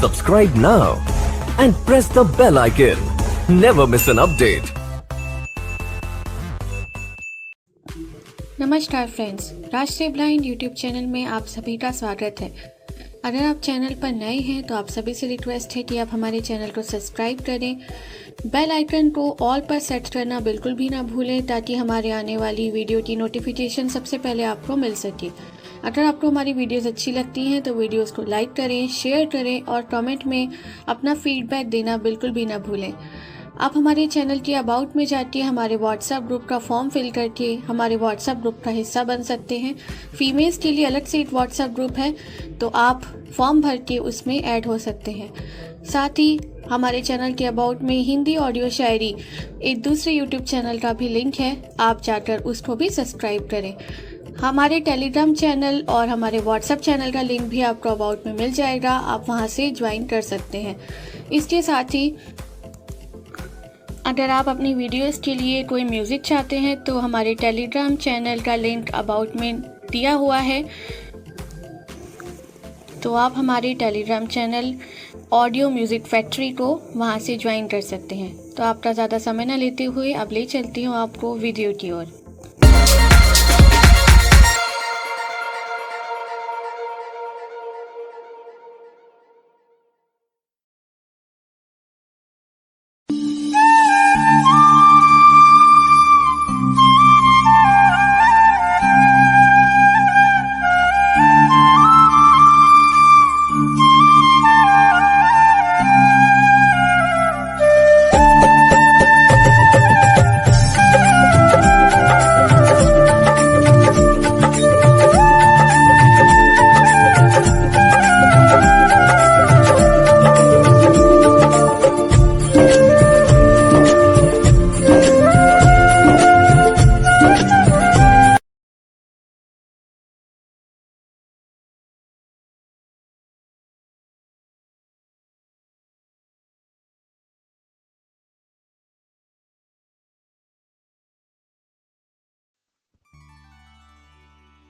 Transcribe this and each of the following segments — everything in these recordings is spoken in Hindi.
Subscribe now and press the bell icon. Never miss an update. नमस्कार फ्रेंड्स, राष्ट्रीय ब्लाइंड यूट्यूब चैनल में आप सभी का स्वागत है। अगर आप चैनल पर नए हैं तो आप सभी से रिक्वेस्ट है कि आप हमारे चैनल को सब्सक्राइब करें, बेल आइकन को ऑल पर सेट करना बिल्कुल भी ना भूलें ताकि हमारे आने वाली वीडियो की नोटिफिकेशन सबसे पहले आपको मिल सके। अगर आपको हमारी वीडियोस अच्छी लगती हैं तो वीडियोस को लाइक करें, शेयर करें और कमेंट में अपना फीडबैक देना बिल्कुल भी ना भूलें। आप हमारे चैनल के अबाउट में जाके हमारे व्हाट्सएप ग्रुप का फॉर्म फिल करके हमारे व्हाट्सएप ग्रुप का हिस्सा बन सकते हैं। फीमेल्स के लिए अलग से एक व्हाट्सएप ग्रुप है, तो आप फॉर्म भर के उसमें ऐड हो सकते हैं। साथ ही हमारे चैनल के अबाउट में हिंदी ऑडियो शायरी एक दूसरे यूट्यूब चैनल का भी लिंक है, आप जाकर उसको भी सब्सक्राइब करें। हमारे टेलीग्राम चैनल और हमारे व्हाट्सएप चैनल का लिंक भी आपको अबाउट में मिल जाएगा, आप वहां से ज्वाइन कर सकते हैं। इसके साथ ही अगर आप अपनी वीडियोस के लिए कोई म्यूज़िक चाहते हैं तो हमारे टेलीग्राम चैनल का लिंक अबाउट में दिया हुआ है, तो आप हमारे Telegram channel audio music factory को वहां से ज्वाइन कर सकते हैं। तो आपका ज़्यादा समय न लेते हुए अब ले चलती हूँ आपको वीडियो की ओर।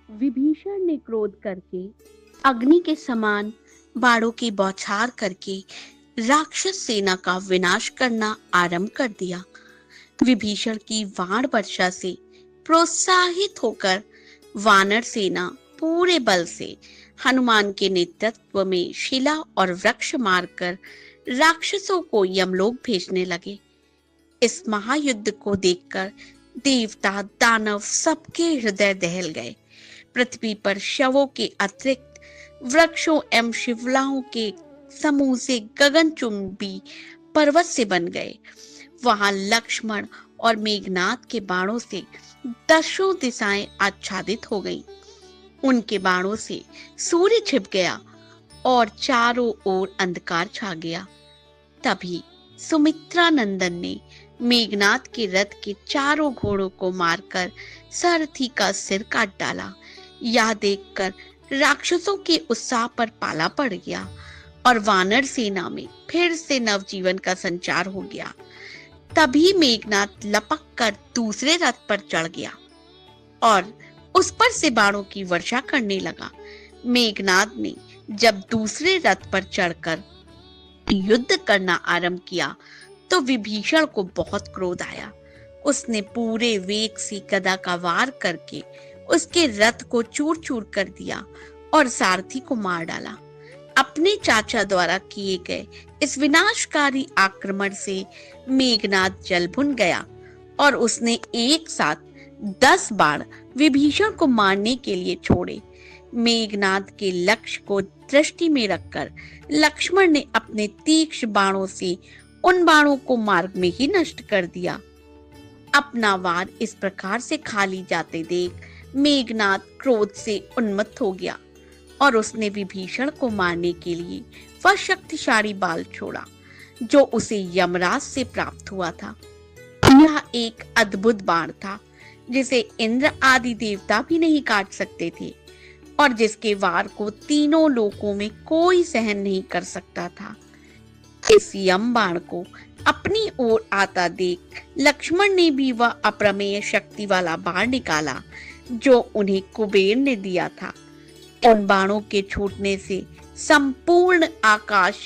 विभीषण ने क्रोध करके अग्नि के समान बाणों की बौछार करके राक्षस सेना का विनाश करना आरंभ कर दिया। विभीषण की बाण वर्षा से प्रोत्साहित होकर वानर सेना पूरे बल से हनुमान के नेतृत्व में शिला और वृक्ष मारकर राक्षसों को यमलोक भेजने लगे। इस महायुद्ध को देखकर देवता दानव सबके हृदय दहल गए। पृथ्वी पर शवों के अतिरिक्त वृक्षों एवं शिवलाओं के समूह से गगनचुंबी पर्वत से बन गए। वहां लक्ष्मण और मेघनाद के बाणों से दसों दिशाएं आच्छादित हो गईं। उनके बाणों से सूर्य छिप गया और चारों ओर अंधकार छा गया। तभी सुमित्रा नंदन ने मेघनाद के रथ के चारों घोड़ों को मारकर सारथी का सिर काट डाला। यह देखकर राक्षसों के उत्साह पर पाला पड़ गया और वानर सेना में फिर से नवजीवन का संचार हो गया। तभी मेघनाद लपक कर दूसरे रथ पर चढ़ गया और उस पर से बाणों की वर्षा करने लगा। मेघनाद ने जब दूसरे रथ पर चढ़कर युद्ध करना आरंभ किया तो विभीषण को बहुत क्रोध आया। उसने पूरे वेग से गदा का वार करके उसके रथ को चूर चूर कर दिया और सारथी को मार डाला। अपने चाचा द्वारा किए गए इस विनाशकारी आक्रमण से मेघनाद जल भुन गया और उसने एक साथ 10 बाण विभीषण को मारने के लिए छोड़े। मेघनाद के लक्ष्य को दृष्टि में रखकर लक्ष्मण ने अपने तीक्ष्ण बाणों से उन बाणों को मार्ग में ही नष्ट कर दिया। अपना वार इस प्रकार से खाली जाते देख मेघनाद क्रोध से उन्मत्त हो गया और उसने विभीषण को मारने के लिए वह शक्तिशाली बाल छोड़ा जो उसे यमराज से प्राप्त हुआ था। यह एक अद्भुत बाण था जिसे इंद्र आदि देवता भी नहीं काट सकते थे और जिसके वार को तीनों लोकों में कोई सहन नहीं कर सकता था। इस यम बाण को अपनी ओर आता देख लक्ष्मण ने भी वह अप्रमेय शक्ति वाला बाण निकाला जो उन्हें कुबेर ने दिया था। उन बाणों के छूटने से संपूर्ण आकाश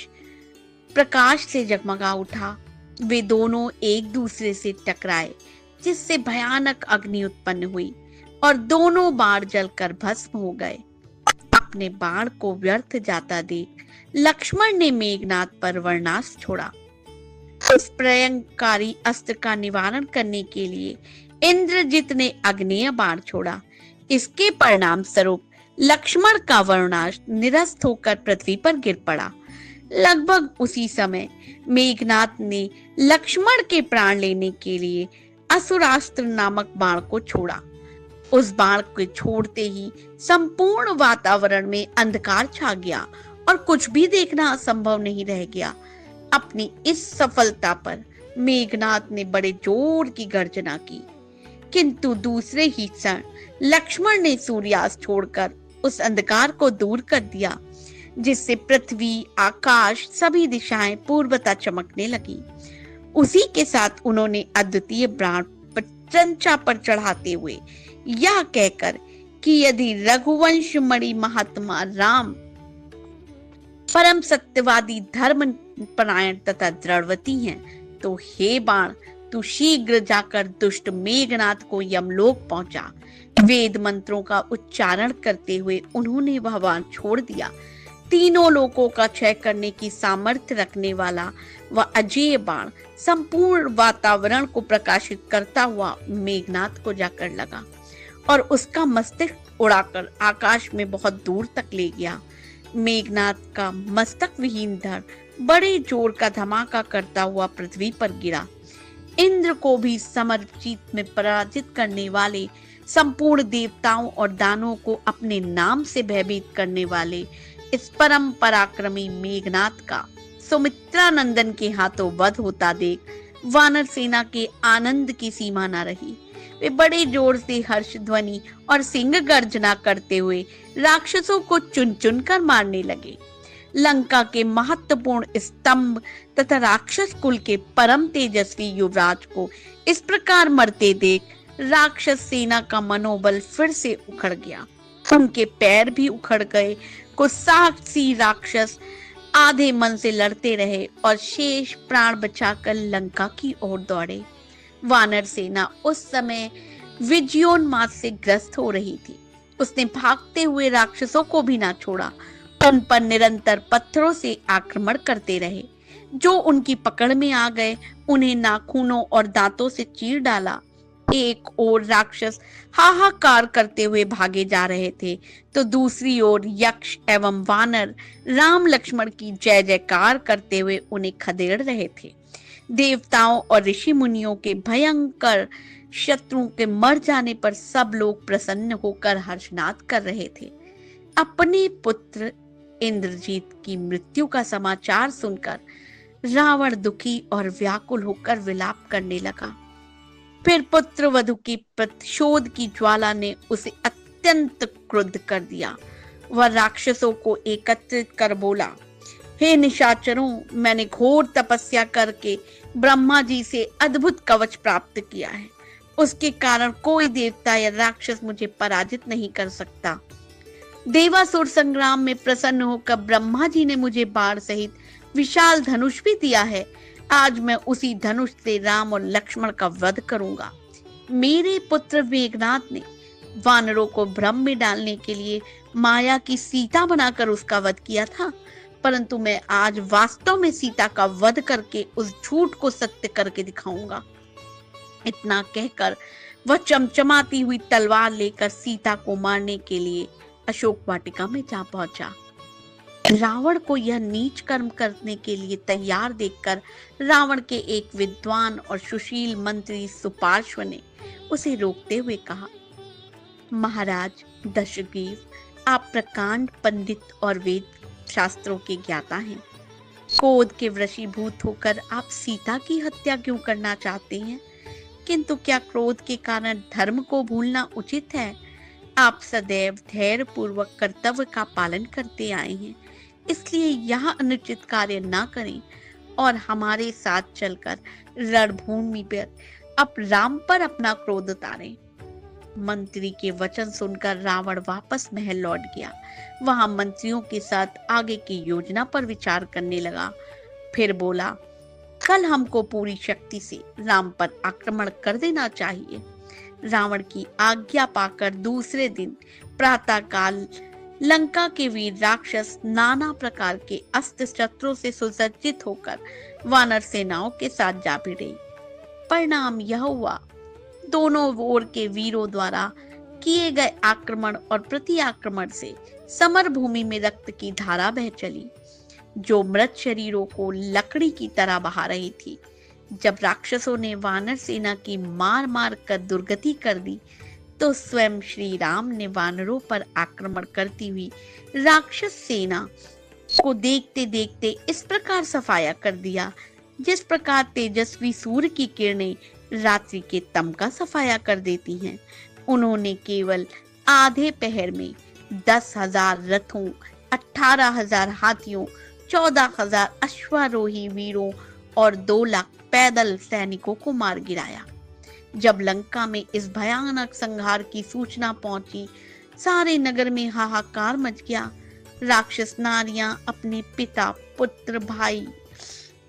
प्रकाश से जगमगा उठा। वे दोनों एक दूसरे से टकराए, जिससे भयानक अग्नि उत्पन्न हुई और दोनों बाण जलकर भस्म हो गए। अपने बाण को व्यर्थ जाता देख लक्ष्मण ने मेघनाद पर वर्णास्त्र छोड़ा। उस प्रलयंकारी अस्त्र का निवारण करने के लिए इंद्रजित ने अग्नेय बाण छोड़ा। इसके परिणाम स्वरूप लक्ष्मण का वर्णास्त्र निरस्त होकर पृथ्वी पर गिर पड़ा। लगभग उसी समय मेघनाद ने लक्ष्मण के प्राण लेने के लिए असुरास्त्र नामक बाण को छोड़ा। उस बाण को छोड़ते ही संपूर्ण वातावरण में अंधकार छा गया और कुछ भी देखना असंभव नहीं रह गया। अपनी इस सफलता पर मेघनाद ने बड़े जोर की गर्जना की, किंतु दूसरे ही क्षण लक्ष्मण ने सूर्यास्त छोड़कर उस अंधकार को दूर कर दिया, जिससे पृथ्वी, आकाश, सभी दिशाएं पूर्वता चमकने लगी। उसी के साथ उन्होंने अद्वितीय प्राण चंचा पर चढ़ाते हुए यह कहकर कि यदि रघुवंश मणि महात्मा राम परम सत्यवादी, धर्म परायण तथा दृढ़वती हैं, तो हे बाण, तू शीघ्र जाकर दुष्ट मेघनाद को यमलोक पहुंचा। वेद मंत्रों का उच्चारण करते हुए उन्होंने वह बाण छोड़ दिया। तीनों लोकों का क्षय करने की सामर्थ्य रखने वाला वह अजेय बाण संपूर्ण वातावरण को प्रकाशित करता हुआ मेघनाद को जाकर लगा और उसका मस्तक उड़ाकर आकाश में बहुत दूर तक ले गया। मेघनाद का मस्तक विहीन धड़ बड़े जोर का धमाका करता हुआ पृथ्वी पर गिरा। इंद्र को भी समरजीत में पराजित करने वाले, संपूर्ण देवताओं और दानों को अपने नाम से भयभीत करने वाले इस परम पराक्रमी मेघनाद का सुमित्रा नंदन के हाथों वध होता देख वानर सेना के आनंद की सीमा न रही। वे बड़े जोर से हर्ष ध्वनि और सिंह गर्जना करते हुए राक्षसों को चुन चुन कर मारने लगे। लंका के महत्वपूर्ण स्तंभ तथा राक्षस कुल के परम तेजस्वी युवराज को इस प्रकार मरते देख राक्षस सेना का मनोबल फिर से उखड़ गया। उनके पैर भी उखड़ गए। कुछ साहसी राक्षस आधे मन से लड़ते रहे और शेष प्राण बचाकर लंका की ओर दौड़े। वानर सेना उस समय विजयोन्माद से ग्रस्त हो रही थी। उसने भागते हुए राक्षसों को भी ना छोड़ा, उन पर निरंतर पत्थरों से आक्रमण करते रहे। जो उनकी पकड़ में आ गए उन्हें नाखूनों और दांतों से चीर डाला। एक ओर राक्षस हाहाकार करते हुए भागे जा रहे थे, तो दूसरी ओर यक्ष एवं वानर राम लक्ष्मण की जय जयकार करते हुए उन्हें खदेड़ रहे थे। देवताओं और ऋषि मुनियों के भयंकर शत्रुओं के मर जाने पर सब लोग प्रसन्न होकर हर्षनाद कर रहे थे। अपने पुत्र इंद्रजीत की मृत्यु का समाचार सुनकर रावण दुखी और व्याकुल होकर विलाप करने लगा। फिर पुत्र वधु की प्रतिशोध की ज्वाला ने उसे अत्यंत क्रुद्ध कर दिया। वह राक्षसों को एकत्रित कर बोला, हे निशाचरों, मैंने घोर तपस्या करके ब्रह्मा जी से अद्भुत कवच प्राप्त किया है। उसके कारण कोई देवता या राक्षस मुझे पराजित नहीं कर सकता। देवासुर संग्राम में प्रसन्न होकर ब्रह्मा जी ने मुझे बाण सहित विशाल धनुष भी दिया है। आज मैं उसी धनुष से राम और लक्ष्मण का वध करूंगा। मेरे पुत्र मेघनाद ने वानरों को भ्रम में डालने के लिए माया की सीता बनाकर उसका वध किया था, परंतु मैं आज वास्तव में सीता का वध करके उस झूठ को सत्य करके दिखाऊंगा। इतना कहकर वह चमचमाती हुई तलवार लेकर सीता को मारने के लिए अशोक वाटिका में जा पहुंचा। रावण को यह नीच कर्म करने के लिए तैयार देखकर रावण के एक विद्वान और सुशील मंत्री सुपार्श्व ने उसे रोकते हुए कहा, महाराज दशग्रीव, आप प्रकांड पंडित और वेद शास्त्रों के ज्ञाता हैं। क्रोध के वशीभूत होकर आप सीता की हत्या क्यों करना चाहते हैं? किंतु क्या क्रोध के कारण धर्म को भूलना उचित है? आप सदैव धैर्य पूर्वक कर्तव्य का पालन करते आए हैं, इसलिए यह अनुचित कार्य ना करें और हमारे साथ चलकर रणभूमि पर अब राम पर अपना क्रोध उतारें। मंत्री के वचन सुनकर रावण वापस महल लौट गया। वहां मंत्रियों के साथ आगे की योजना पर विचार करने लगा। फिर बोला, कल हमको पूरी शक्ति से राम पर आक्रमण कर देना चाहिए। रावण की आज्ञा पाकर दूसरे दिन प्रातःकाल लंका के वीर राक्षस नाना प्रकार के अस्त्र शस्त्रों से सुसज्जित होकर वानर सेनाओं के साथ जा भिड़े। परिणाम यह हुआ, दोनों ओर के वीरों द्वारा किए गए आक्रमण और प्रति आक्रमण से समर भूमि में रक्त की धारा बह चली, जो मृत शरीरों को लकड़ी की तरह बहा रही थी। जब राक्षसों ने वानर सेना की मार मार कर दुर्गति कर दी, तो स्वयं श्री राम ने वानरों पर आक्रमण करती हुई राक्षस सेना को देखते देखते इस प्रकार सफाया कर दिया, जिस प्रकार तेजस्वी सूर्य की किरणें रात्रि के तम का सफाया कर देती हैं। उन्होंने केवल आधे पहर में 10,000 रथों, 18,000 हाथियों, 14,000 अश्वारोही वीरों और 2 लाख पैदल सैनिकों को मार गिराया। जब लंका में इस भयानक संहार की सूचना पहुंची, सारे नगर में हाहाकार मच गया। राक्षस नारियां अपने पिता, पुत्र, भाई,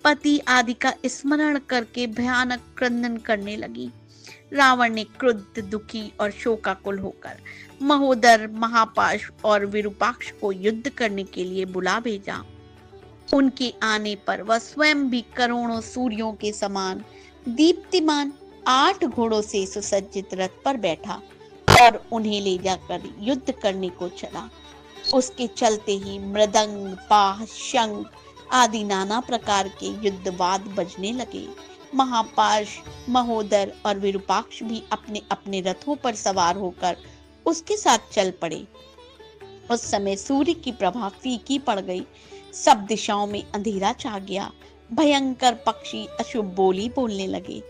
पति आदि का स्मरण करके भयानक क्रंदन करने लगी। रावण ने क्रुद्ध, दुखी और शोकाकुल होकर महोदर, महापाश और विरूपाक्ष को युद्ध करने के लिए बुला भेजा। उनके आने पर वह स्वयं भी करोड़ों सूर्यों के समान दीप्तिमान 8 घोड़ों से सुसज्जित रथ पर बैठा और उन्हें ले जाकर युद्ध करने को चला। उसके चलते ही मृदंग, पाह, शंख आदि नाना प्रकार के युद्धवाद बजने लगे। महापाश, महोदर और विरूपाक्ष भी अपने अपने रथों पर सवार होकर उसके साथ चल पड़े। उस समय सूर्य की प्रभा फीकी पड़ गई, सब दिशाओं में अंधेरा छा गया। भयंकर पक्षी अशुभ बोली बोलने लगे,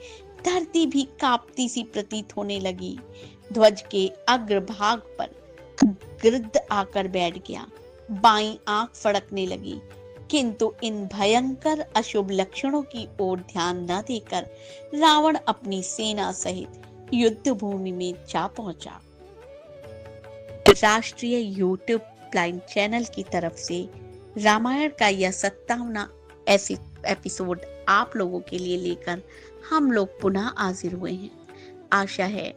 धरती भी कांपती सी प्रतीत होने लगी। ध्वज के अग्रभाग पर गिद्ध आकर बैठ गया, बाईं आंख फड़कने लगी, किंतु इन भयंकर अशुभ लक्षणों की ओर ध्यान न देकर रावण अपनी सेना सहित युद्ध भूमि में जा पहुंचा। राष्ट्रीय यूट्यूब ब्लाइंड चैनल की तरफ से रामायण का यह 57वां एपिसोड आप लोगों के लिए लेकर हम लोग पुनः हाजिर हुए हैं। आशा है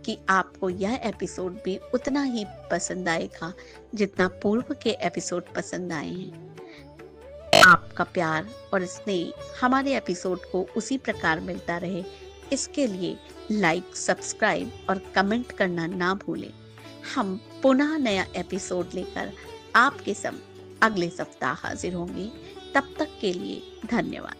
कि आपको यह एपिसोड भी उतना ही पसंद आएगा जितना पूर्व के एपिसोड पसंद आए हैं। आपका प्यार और स्नेह हमारे एपिसोड को उसी प्रकार मिलता रहे, इसके लिए लाइक, सब्सक्राइब और कमेंट करना ना भूलें। हम पुनः नया एपिसोड लेकर आपके संग अगले सप्ताह हाजिर होंगे। तब तक के लिए धन्यवाद।